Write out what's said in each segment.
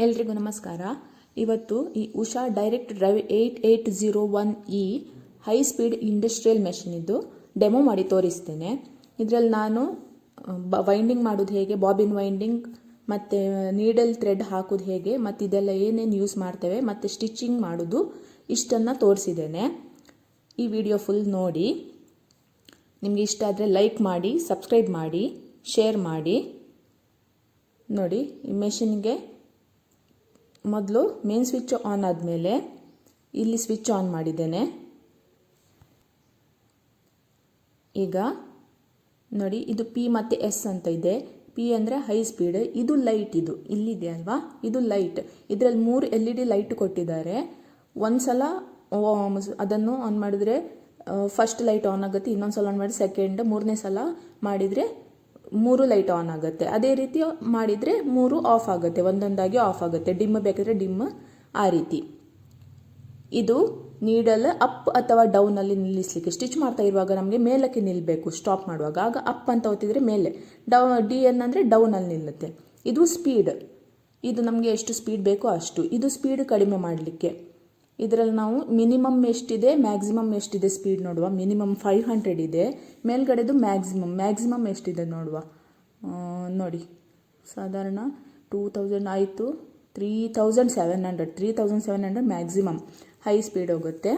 ಎಲ್ರಿಗೂ ನಮಸ್ಕಾರ. ಇವತ್ತು ಈ Usha direct drive 8801E high speed industrial ಮೆಷಿನಿದ್ದು ಡೆಮೋ ಮಾಡಿ ತೋರಿಸ್ತೇನೆ. ಇದರಲ್ಲಿ ನಾನು ವೈಂಡಿಂಗ್ ಮಾಡೋದು ಹೇಗೆ, ಬಾಬಿನ್ ವೈಂಡಿಂಗ್ ಮತ್ತು ನೀಡಲ್ ಥ್ರೆಡ್ ಹಾಕೋದು ಹೇಗೆ ಮತ್ತು ಇದೆಲ್ಲ ಏನೇನು ಯೂಸ್ ಮಾಡ್ತೇವೆ ಮತ್ತು ಸ್ಟಿಚಿಂಗ್ ಮಾಡೋದು ಇಷ್ಟನ್ನು ತೋರಿಸಿದ್ದೇನೆ. ಈ ವಿಡಿಯೋ ಫುಲ್ ನೋಡಿ. ನಿಮಗೆ ಇಷ್ಟ ಆದರೆ ಲೈಕ್ ಮಾಡಿ, ಸಬ್ಸ್ಕ್ರೈಬ್ ಮಾಡಿ, ಶೇರ್ ಮಾಡಿ. ನೋಡಿ, ಈ ಮೆಷಿನ್ಗೆ ಮೊದಲು ಮೇನ್ ಸ್ವಿಚ್ ಆನ್ ಆದಮೇಲೆ ಇಲ್ಲಿ ಸ್ವಿಚ್ ಆನ್ ಮಾಡಿದ್ದೇನೆ. ಈಗ ನೋಡಿ, ಇದು P ಮತ್ತು S ಅಂತ ಇದೆ. P ಅಂದರೆ ಹೈ ಸ್ಪೀಡ್, ಇದು ಲೈಟ್, ಇದು ಇಲ್ಲಿದೆ ಅಲ್ವಾ, ಇದು ಲೈಟ್. ಇದರಲ್ಲಿ 3 LED ಲೈಟ್ ಕೊಟ್ಟಿದ್ದಾರೆ. ಒಂದು ಸಲ ಅದನ್ನು ಆನ್ ಮಾಡಿದರೆ ಫಸ್ಟ್ ಲೈಟ್ ಆನ್ ಆಗುತ್ತೆ, ಇನ್ನೊಂದು ಸಲ ಆನ್ ಮಾಡಿ ಸೆಕೆಂಡ್, ಮೂರನೇ ಸಲ ಮಾಡಿದರೆ 3 ಲೈಟ್ ಆನ್ ಆಗುತ್ತೆ. ಅದೇ ರೀತಿ ಮಾಡಿದರೆ 3 ಆಫ್ ಆಗುತ್ತೆ, ಒಂದೊಂದಾಗಿ ಆಫ್ ಆಗುತ್ತೆ. ಡಿಮ್ ಬೇಕಾದರೆ ಡಿಮ್, ಆ ರೀತಿ. ಇದು ನೀಡಲ್ ಅಪ್ ಅಥವಾ ಡೌನಲ್ಲಿ ನಿಲ್ಲಿಸಲಿಕ್ಕೆ. ಸ್ಟಿಚ್ ಮಾಡ್ತಾ ಇರುವಾಗ ನಮಗೆ ಮೇಲಕ್ಕೆ ನಿಲ್ಲಬೇಕು ಸ್ಟಾಪ್ ಮಾಡುವಾಗ, ಆಗ ಅಪ್ ಅಂತ ಒತ್ತಿದರೆ ಮೇಲೆ, DN ಅಂದರೆ ಡೌನಲ್ಲಿ ನಿಲ್ಲುತ್ತೆ. ಇದು ಸ್ಪೀಡ್, ಇದು ನಮಗೆ ಎಷ್ಟು ಸ್ಪೀಡ್ ಬೇಕೋ ಅಷ್ಟು. ಇದು ಸ್ಪೀಡ್ ಕಡಿಮೆ ಮಾಡಲಿಕ್ಕೆ. ಇದರಲ್ಲಿ ನಾವು ಮಿನಿಮಮ್ ಎಷ್ಟಿದೆ, ಮ್ಯಾಕ್ಸಿಮಮ್ ಎಷ್ಟಿದೆ ಸ್ಪೀಡ್ ನೋಡುವ. ಮಿನಿಮಮ್ 500 ಇದೆ, ಮೇಲ್ಗಡೆದು ಮ್ಯಾಕ್ಸಿಮಮ್ ಎಷ್ಟಿದೆ ನೋಡುವ. ನೋಡಿ, ಸಾಧಾರಣ 2000 ಆಯಿತು, 3700 ಮ್ಯಾಕ್ಸಿಮಮ್ ಹೈ ಸ್ಪೀಡ್ ಹೋಗುತ್ತೆ.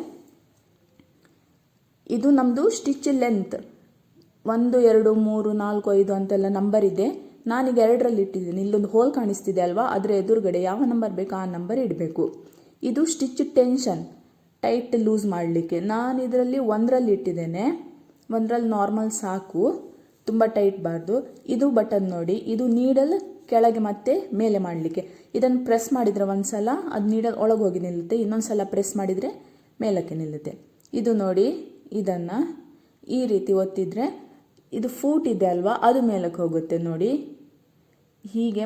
ಇದು ನಮ್ಮದು ಸ್ಟಿಚ್ ಲೆಂತ್ 1 2 3 4 5 ಅಂತೆಲ್ಲ ನಂಬರ್ ಇದೆ. ನಾನೀಗ 2ರಲ್ಲಿ ಇಟ್ಟಿದ್ದೀನಿ. ಇಲ್ಲೊಂದು ಹೋಲ್ ಕಾಣಿಸ್ತಿದೆ ಅಲ್ವಾ, ಅದರ ಎದುರುಗಡೆ ಯಾವ ನಂಬರ್ ಬೇಕು ಆ ನಂಬರ್ ಇಡಬೇಕು. ಇದು ಸ್ಟಿಚ್ ಟೆನ್ಷನ್, ಟೈಟ್ ಲೂಸ್ ಮಾಡಲಿಕ್ಕೆ. ನಾನು ಇದರಲ್ಲಿ 1ರಲ್ಲಿ ಇಟ್ಟಿದ್ದೇನೆ. 1ರಲ್ಲಿ ನಾರ್ಮಲ್ ಸಾಕು, ತುಂಬ ಟೈಟ್ ಬಾರ್ದು. ಇದು ಬಟನ್ ನೋಡಿ, ಇದು ನೀಡಲ್ ಕೆಳಗೆ ಮತ್ತೆ ಮೇಲೆ ಮಾಡಲಿಕ್ಕೆ. ಇದನ್ನು ಪ್ರೆಸ್ ಮಾಡಿದರೆ ಒಂದು ಸಲ ಅದು ನೀಡಲ್ ಒಳಗೆ ಹೋಗಿ ನಿಲ್ಲುತ್ತೆ, ಇನ್ನೊಂದು ಸಲ ಪ್ರೆಸ್ ಮಾಡಿದರೆ ಮೇಲಕ್ಕೆ ನಿಲ್ಲುತ್ತೆ. ಇದು ನೋಡಿ, ಇದನ್ನು ಈ ರೀತಿ ಒತ್ತಿದರೆ ಇದು ಫೂಟ್ ಇದೆ ಅಲ್ವಾ, ಅದು ಮೇಲಕ್ಕೆ ಹೋಗುತ್ತೆ. ನೋಡಿ, ಹೀಗೆ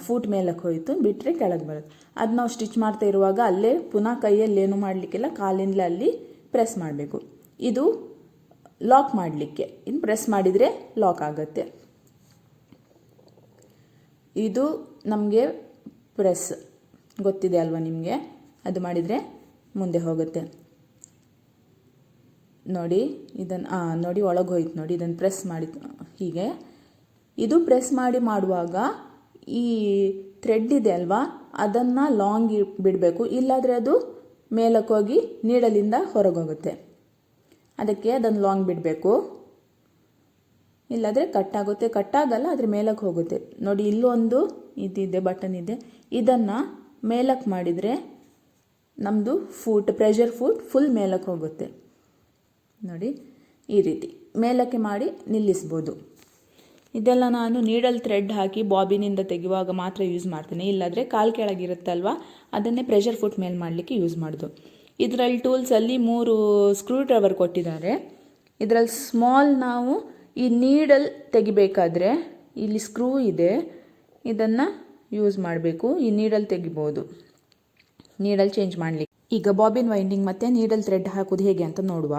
ಫೂಟ್ ಮೇಲಕ್ಕೆ ಹೋಯಿತು, ಬಿಟ್ಟರೆ ಕೆಳಗೆ ಬರುತ್ತೆ. ಅದು ನಾವು ಸ್ಟಿಚ್ ಮಾಡ್ತಾ ಇರುವಾಗ ಅಲ್ಲೇ ಪುನಃ ಕೈಯಲ್ಲಿ ಏನು ಮಾಡಲಿಕ್ಕಿಲ್ಲ, ಕಾಲಿಂದಲೇ ಅಲ್ಲಿ ಪ್ರೆಸ್ ಮಾಡಬೇಕು. ಇದು ಲಾಕ್ ಮಾಡಲಿಕ್ಕೆ, ಇನ್ನು ಪ್ರೆಸ್ ಮಾಡಿದರೆ ಲಾಕ್ ಆಗುತ್ತೆ. ಇದು ನಮಗೆ ಪ್ರೆಸ್ ಗೊತ್ತಿದೆ ಅಲ್ವಾ ನಿಮಗೆ, ಅದು ಮಾಡಿದರೆ ಮುಂದೆ ಹೋಗುತ್ತೆ. ನೋಡಿ, ಇದನ್ನು ನೋಡಿ ಒಳಗೆ ಹೋಯ್ತು ನೋಡಿ. ಇದನ್ನು ಪ್ರೆಸ್ ಮಾಡಿ ಹೀಗೆ, ಇದು ಪ್ರೆಸ್ ಮಾಡಿ ಮಾಡುವಾಗ ಈ ಥ್ರೆಡ್ ಇದೆ ಅಲ್ವಾ, ಅದನ್ನು ಲಾಂಗ್ ಬಿಡಬೇಕು, ಇಲ್ಲಾದರೆ ಅದು ಮೇಲಕ್ಕೆ ಹೋಗಿ ನೀಡಲಿಂದ ಹೊರಗೆ ಹೋಗುತ್ತೆ. ಅದಕ್ಕೆ ಅದನ್ನು ಲಾಂಗ್ ಬಿಡಬೇಕು, ಇಲ್ಲಾದರೆ ಕಟ್ಟಾಗುತ್ತೆ. ಕಟ್ಟಾಗಲ್ಲ, ಅದ್ರ ಮೇಲಕ್ಕೆ ಹೋಗುತ್ತೆ. ನೋಡಿ, ಇಲ್ಲೊಂದು ಇದಿದೆ, ಬಟನ್ ಇದೆ. ಇದನ್ನು ಮೇಲಕ್ಕೆ ಮಾಡಿದರೆ ನಮ್ಮದು ಫೂಟ್, ಪ್ರೆಷರ್ ಫೂಟ್ ಫುಲ್ ಮೇಲಕ್ಕೆ ಹೋಗುತ್ತೆ. ನೋಡಿ, ಈ ರೀತಿ ಮೇಲಕ್ಕೆ ಮಾಡಿ ನಿಲ್ಲಿಸ್ಬೋದು. ಇದೆಲ್ಲ ನಾನು ನೀಡಲ್ ಥ್ರೆಡ್ ಹಾಕಿ ಬಾಬಿನಿಂದ ತೆಗೆಯುವಾಗ ಮಾತ್ರ ಯೂಸ್ ಮಾಡ್ತೀನಿ, ಇಲ್ಲಾದರೆ ಕಾಲು ಕೆಳಗಿರುತ್ತಲ್ವ, ಅದನ್ನೇ ಪ್ರೆಷರ್ ಫುಟ್ ಮೇಲೆ ಮಾಡಲಿಕ್ಕೆ ಯೂಸ್ ಮಾಡೋದು. ಇದರಲ್ಲಿ ಟೂಲ್ಸಲ್ಲಿ 3 ಸ್ಕ್ರೂ ಡ್ರೈವರ್ ಕೊಟ್ಟಿದ್ದಾರೆ. ಇದರಲ್ಲಿ ಸ್ಮಾಲ್ ನಾವು ಈ ನೀಡಲ್ ತೆಗಿಬೇಕಾದ್ರೆ ಇಲ್ಲಿ ಸ್ಕ್ರೂ ಇದೆ, ಇದನ್ನು ಯೂಸ್ ಮಾಡಬೇಕು. ಈ ನೀಡಲ್ ತೆಗಿಬೋದು, ನೀಡಲ್ ಚೇಂಜ್ ಮಾಡಲಿಕ್ಕೆ. ಈಗ ಬಾಬಿನ್ ವೈಂಡಿಂಗ್ ಮತ್ತು ನೀಡಲ್ ಥ್ರೆಡ್ ಹಾಕೋದು ಹೇಗೆ ಅಂತ ನೋಡುವ.